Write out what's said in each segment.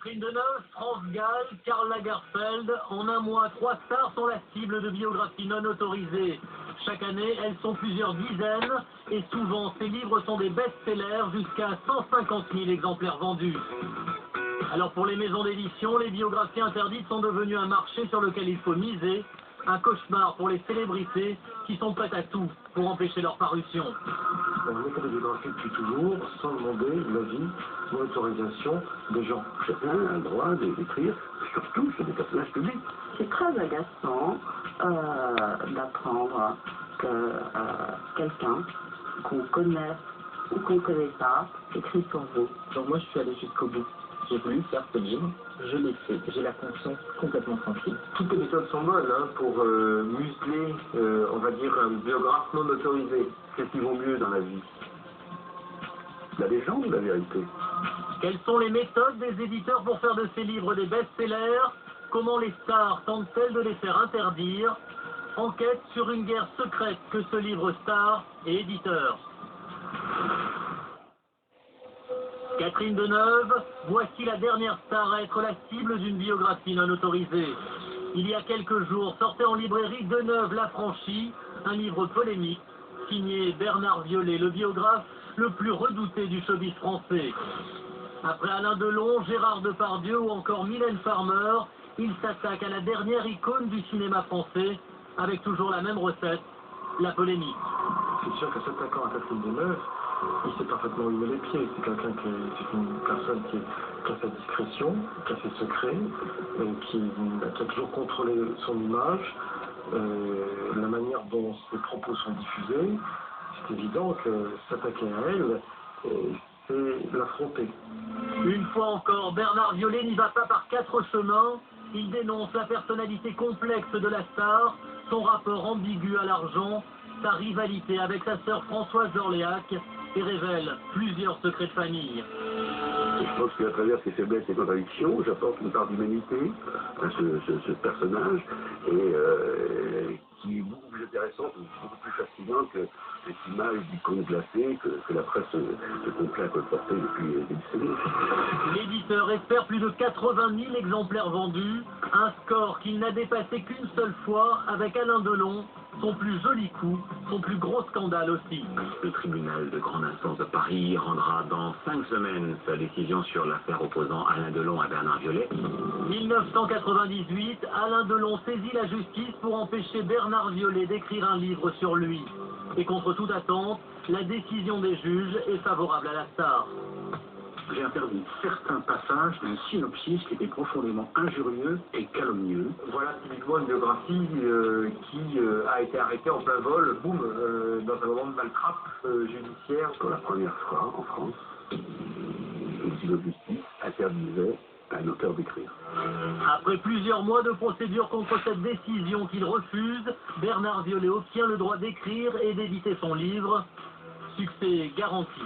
Catherine Deneuve, France Gall, Karl Lagerfeld. En un mois, 3 stars sont la cible de biographies non autorisées. Chaque année, elles sont plusieurs dizaines et souvent, ces livres sont des best-sellers jusqu'à 150 000 exemplaires vendus. Alors pour les maisons d'édition, les biographies interdites sont devenues un marché sur lequel il faut miser, un cauchemar pour les célébrités qui sont prêtes à tout pour empêcher leur parution. On met des biographies depuis toujours, sans demander l'avis ou l'autorisation des gens. Chacun a le droit d'écrire, surtout sur des personnages publics. C'est très agaçant d'apprendre que quelqu'un qu'on connaît ou qu'on ne connaît pas écrit pour vous. Donc moi je suis allé jusqu'au bout. J'ai voulu faire ce livre, je l'ai fait, j'ai la conscience complètement tranquille. Toutes les méthodes sont bonnes pour museler, on va dire, un biographe non autorisé. Qu'est-ce qui vaut mieux dans la vie? La légende ou la vérité? Quelles sont les méthodes des éditeurs pour faire de ces livres des best-sellers? Comment les stars tentent-elles de les faire interdire? Enquête sur une guerre secrète que se livrent stars et éditeurs. Catherine Deneuve, voici la dernière star à être la cible d'une biographie non autorisée. Il y a quelques jours, sortait en librairie Deneuve l'affranchie, un livre polémique, signé Bernard Violet, le biographe le plus redouté du showbiz français. Après Alain Delon, Gérard Depardieu ou encore Mylène Farmer, il s'attaque à la dernière icône du cinéma français, avec toujours la même recette, la polémique. C'est sûr qu'en s'attaquant à Catherine Deneuve, il s'est parfaitement humé les pieds. C'est quelqu'un c'est une personne qui a sa discrétion, qui a ses secrets, qui a toujours contrôlé son image, la manière dont ses propos sont diffusés. C'est évident que s'attaquer à elle, c'est l'affronter. Une fois encore, Bernard Violet n'y va pas par 4 chemins. Il dénonce la personnalité complexe de la star, son rapport ambigu à l'argent, sa rivalité avec sa sœur Françoise d'Orléac et révèle plusieurs secrets de famille. Je pense qu'à travers ses faiblesses et contradictions, j'apporte une part d'humanité à ce personnage qui est beaucoup plus intéressante, beaucoup plus fascinante que cette image d'icône glacée que la presse se complaît à colporter depuis des décennies. L'éditeur espère plus de 80 000 exemplaires vendus, un score qu'il n'a dépassé qu'une seule fois avec Alain Delon, son plus joli coup, son plus gros scandale aussi. Le tribunal de grande instance de Paris rendra dans 5 semaines sa décision sur l'affaire opposant Alain Delon à Bernard Violet. 1998, Alain Delon saisit la justice pour empêcher Bernard Violet d'écrire un livre sur lui. Et contre toute attente, la décision des juges est favorable à la star. J'ai interdit certains passages d'un synopsis qui était profondément injurieux et calomnieux. Voilà typiquement une biographie qui a été arrêtée en plein vol, boum, dans un moment de maltrape judiciaire. Pour la première fois en France, le tribunal de justice interdisait à un auteur d'écrire. Après plusieurs mois de procédure contre cette décision qu'il refuse, Bernard Violet obtient le droit d'écrire et d'éditer son livre. Succès garanti.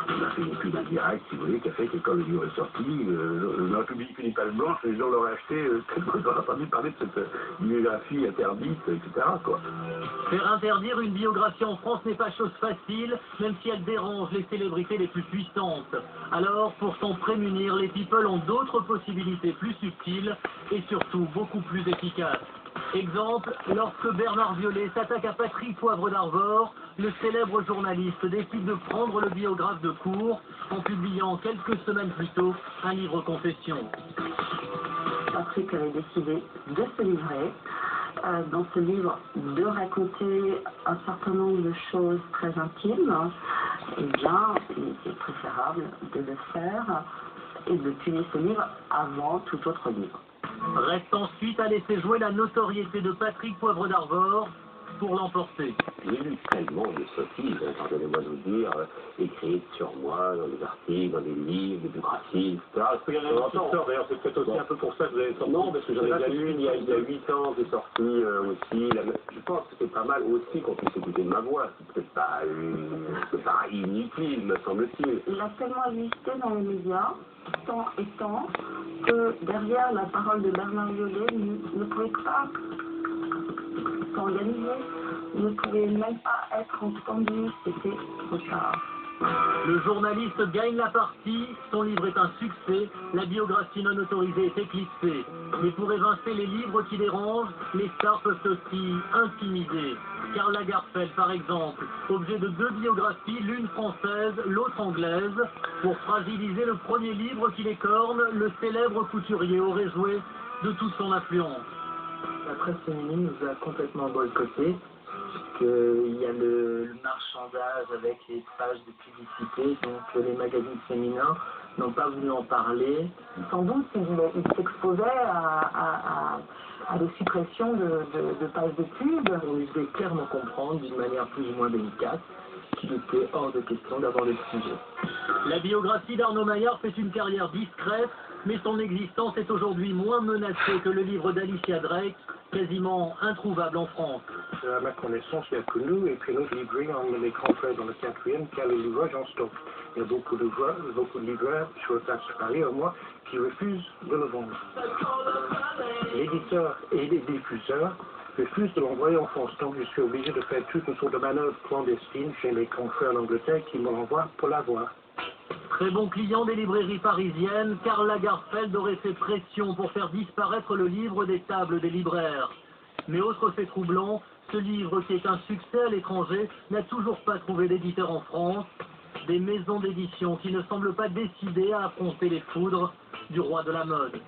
On a fait une pub indirecte, si vous voulez, qui a fait que quand le livre est sorti, dans la publicité des pages blanches, les gens l'auraient acheté tellement ils n'auraient entendu parler de cette biographie interdite, etc. quoi. Faire interdire une biographie en France n'est pas chose facile, même si elle dérange les célébrités les plus puissantes. Alors, pour s'en prémunir, les people ont d'autres possibilités plus subtiles et surtout beaucoup plus efficaces. Exemple, lorsque Bernard Violet s'attaque à Patrick Poivre d'Arvor, le célèbre journaliste décide de prendre le biographe de court en publiant quelques semaines plus tôt un livre confession. Patrick avait décidé de se livrer, dans ce livre de raconter un certain nombre de choses très intimes. Eh bien, il est préférable de le faire et de publier ce livre avant tout autre livre. Reste ensuite à laisser jouer la notoriété de Patrick Poivre d'Arvor pour l'emporter. J'ai eu tellement de sottises, pardonnez-moi de vous dire, écrites sur moi, dans des articles, dans des livres, des biographies, etc. Est-ce qu'il y en a une qui sort, d'ailleurs, c'est peut-être aussi un peu pour ça que vous avez sorti. Non, parce que j'en ai déjà lu, il y a 8 ans, j'ai sorti aussi. Je pense que c'est pas mal aussi qu'on puisse écouter de ma voix. C'est peut-être pas inutile, me semble-t-il. Il a tellement existé dans les médias, tant et tant, que derrière la parole de Bernard Violet ne pouvait pas s'organiser, ne pouvait même pas être entendu, c'était trop tard. Le journaliste gagne la partie, son livre est un succès, la biographie non autorisée est éclipsée. Mais pour évincer les livres qui dérangent, les stars peuvent aussi intimider. Karl Lagerfeld, par exemple, objet de 2 biographies, l'une française, l'autre anglaise. Pour fragiliser le premier livre qui l'écorne, le célèbre couturier aurait joué de toute son influence. La presse féminine nous a complètement boycotté. Il y a le marchandage avec les pages de publicité, donc les magazines féminins n'ont pas voulu en parler. Sans doute, il s'exposait à des suppressions de pages de pub. On lui faisait clairement comprendre, d'une manière plus ou moins délicate, qu'il était hors de question d'aborder le sujet. La biographie d'Arnaud Maillard fait une carrière discrète, mais son existence est aujourd'hui moins menacée que le livre d'Alicia Drake, quasiment introuvable en France. À ma connaissance, il n'y a que nous et puis notre librairie, les grands frères dans le 4e, qui a les livrages en stock. Il y a beaucoup de libraires sur la place de Paris, au moins, qui refusent de le vendre. L'éditeur et les diffuseurs refusent de l'envoyer en France. Donc je suis obligé de faire toute une sorte de manœuvre clandestine chez mes confrères en Angleterre qui me l'envoient pour l'avoir. Très bon client des librairies parisiennes, Karl Lagerfeld aurait fait pression pour faire disparaître le livre des tables des libraires. Mais autre fait troublant, ce livre qui est un succès à l'étranger n'a toujours pas trouvé d'éditeur en France. Des maisons d'édition qui ne semblent pas décidées à affronter les foudres du roi de la mode.